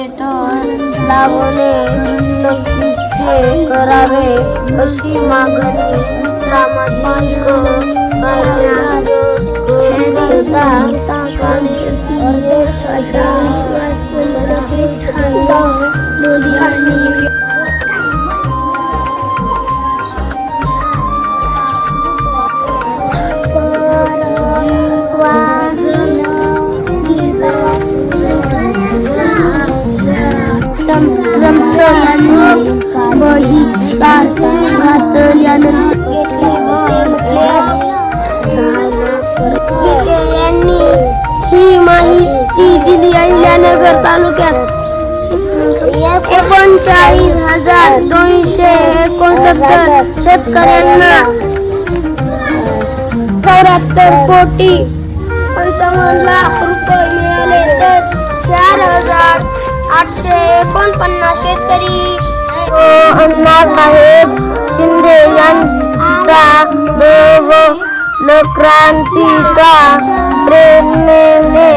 लावणे नक्कीचे करावे अशी मागणी सामाजिक ही माहिती दिली अहिल्यानगर तालुक्यात 39,269 शेतकऱ्यांना 74 कोटी 55 लाख रुपये मिळाले तर 4,849 शेतकरी अण्णासाहेब शिंदे यांचा क्रांतीचा प्रेरणेने